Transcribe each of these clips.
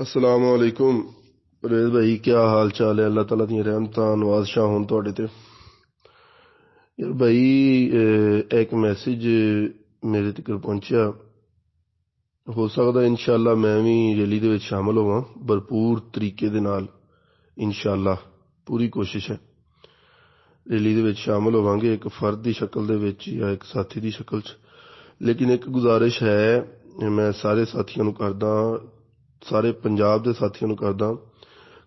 अस्सलाम वालेकुम। परवेज भाई क्या हाल चाल है? अल्लाह ताला दी रहमतां नवाज़शां होन तुहाडे ते। यार भाई, एक मैसेज मेरे तक पहुंचा। हो सकदा इंशाअल्लाह मैं भी रैली दे विच शामिल होवां भरपूर तरीके दे नाल। इंशाअल्लाह पूरी कोशिश है रैली दे विच शामिल होवांगे, एक फर्द दी शक्ल दे विच या एक साथी दी शक्ल च। लेकिन एक गुजारिश है, मैं सारे साथियों नूं करदा, सारे पंजाब दे साथियों नूं करदा।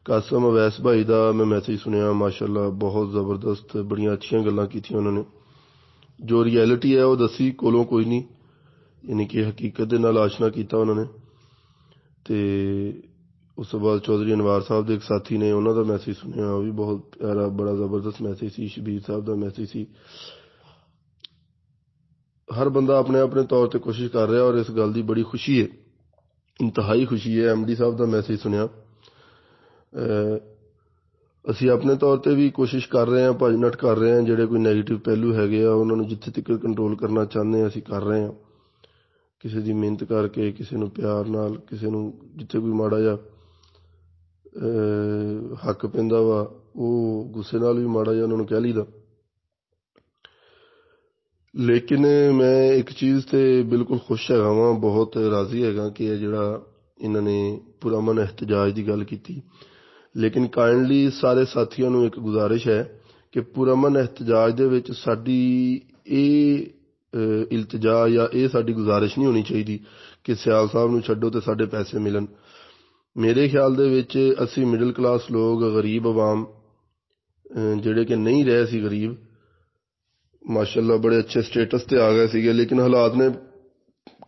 कासम अवैस भाई का मैं मैसेज सुनिया, माशाल्लाह बहुत ज़बरदस्त, बड़ियां अच्छियां गल्लां कीतियां उन्होंने। जो रियलिटी है वो दसी, कोलों कोई नहीं, यानी कि हकीकत दे नाल आशना किया उन्होंने। ते उस तो बाद चौधरी अनवार साहब के एक साथी ने उन्हों का मैसेज सुनिया, वो भी बहुत प्यारा बड़ा ज़बरदस्त मैसेज सी। शबीर साहब का मैसेज सी। हर बंदा अपने अपने तौर पर कोशिश कर रहा है और इस गल की बड़ी खुशी है, इंतहाई खुशी है। MD साहब का मैसेज सुनिया। ਅਸੀਂ ਆਪਣੇ तौर पर भी कोशिश कर रहे हैं, भज नट कर रहे हैं, ਜਿਹੜੇ कोई नैगेटिव पहलू हैगे आ ਉਹਨਾਂ ਨੂੰ ਜਿੱਥੇ तक कंट्रोल करना चाहते हैं ਅਸੀਂ कर रहे हैं। किसी की मिहनत करके, किसी ਨੂੰ प्यार नाल, किसी ਨੂੰ ਜਿੱਥੇ कोई माड़ा ਜਿਹਾ हक ਪੈਂਦਾ ਵਾ ਉਹ गुस्से नाल भी माड़ा ਜਿਹਾ ਉਹਨਾਂ ਨੂੰ ਕਹਿ ਲਈਦਾ। लेकिन मैं एक चीज़ से बिल्कुल खुश हैगा वां, बहुत राजी हैगा कि ਇਹ ਜਿਹੜਾ ਇਹਨਾਂ ਨੇ पुरअमन एहतजाज की गल की। लेकिन काइंडली सारे साथियों को एक गुजारिश है कि पुरअमन एहतजाज दे विच साडी इल्तजा या ये साडी गुजारिश नहीं होनी चाहिए कि सियाल साहब नूं छड्डो ते साडे पैसे मिलन। मेरे ख्याल दे विच असी मिडल क्लास लोग, गरीब अवाम जिहड़े कि नहीं रहे सी गरीब, माशाअल्लाह बड़े अच्छे स्टेटस ते आ गए सीगे, लेकिन हालात ने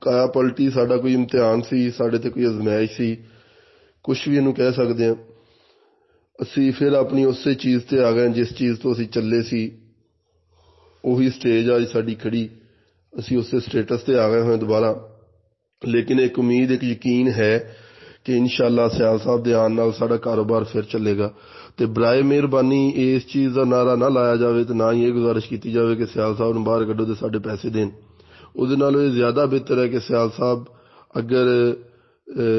काया पलटी। साडा कोई इम्तिहान सी, साडे ते कोई आजमाइश सी, कुछ भी इहनूं कह सकदे हां। असी फिर अपनी उस चीज़ से आ गए जिस चीज़ तो असी चले सी, उही स्टेज आज साड़ी खड़ी, असी उस स्टेटस से आ गए हैं दोबारा। लेकिन एक उम्मीद, एक यकीन है कि इंशाअल्लाह सियाल साहब दे आने नाल साडा कारोबार फिर चलेगा। तो बराए मेहरबानी इस चीज़ का नारा ना लाया जाए, तो ना ही ये गुजारिश की जाए कि सियाल साहब नूं बाहर कड्ढो ते साडे पैसे देन। उहदे नालों ये ज़्यादा बेहतर है कि सियाल साहब अगर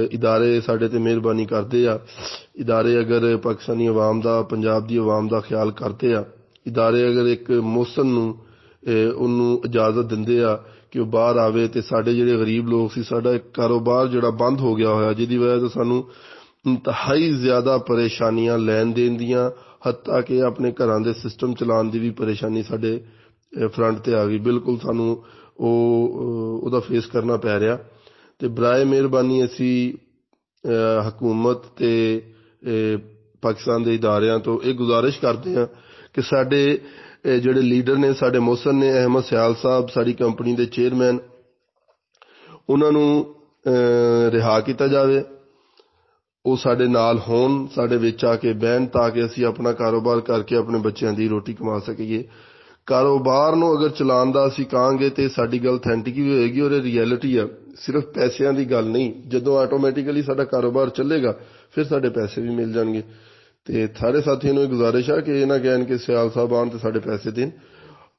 इदारे साडे ते मेहरबानी करते आ, इदारे अगर पाकिस्तानी अवाम दा, पंजाब दी अवाम दा ख्याल करते आ, इदारे अगर एक मोहसन नूं उन्नू इजाजत दिंदे आ कि वह बाहर आवे ते साडे जिहड़े गरीब लोग सी, साडा एक कारोबार जिहड़ा बंद हो गया होया, जिहदी वजह तो सानू इंतहाई ज़्यादा परेशानियां लैन देन दियां, हत्ता कि अपने घरां दे सिस्टम चलाउण दी भी परेशानी साडे फ्रंट ते आ गई। बिल्कुल सानू ओहदा फेस करना पै रहा। तो बराए मेहरबानी असी हुकूमत ते पाकिस्तान के इदारियां तो ये गुजारिश करते हैं कि साडे जिहड़े लीडर ने, साडे मोहसन ने, अहमद सियाल साहब साड़ी कंपनी के चेयरमैन, उन्होंने रिहा किया जाए। वो साडे नाल होन, साडे विच आके बहन, ताकि असी अपना कारोबार करके अपने बच्चों की रोटी कमा सकीए। कारोबार नूं अगर चलाउण दा असीं कहांगे तो साडी गल ऑथेंटिक भी होएगी और रियलिटी है, सिर्फ पैसों की गल नहीं। जदों आटोमैटिकली साडा कारोबार चलेगा फिर साडे पैसे भी मिल जाएंगे। तो सारे साथियों को गुजारिश है कि ये ना कहन कि सियाल साहब आन तो साडे पैसे देन,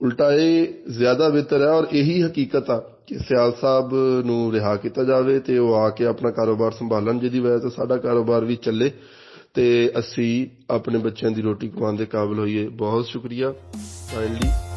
उल्टा ये ज़्यादा बेहतर है। और यही हकीकत आ कि सियाल साहब नूं रिहा किया जाए तो वो आके अपना कारोबार संभालन, जिहदी वजह तो साडा कारोबार भी चले तो असी अपने बच्चों की रोटी कमाने के काबिल होइए। बहुत शुक्रिया काइंडली।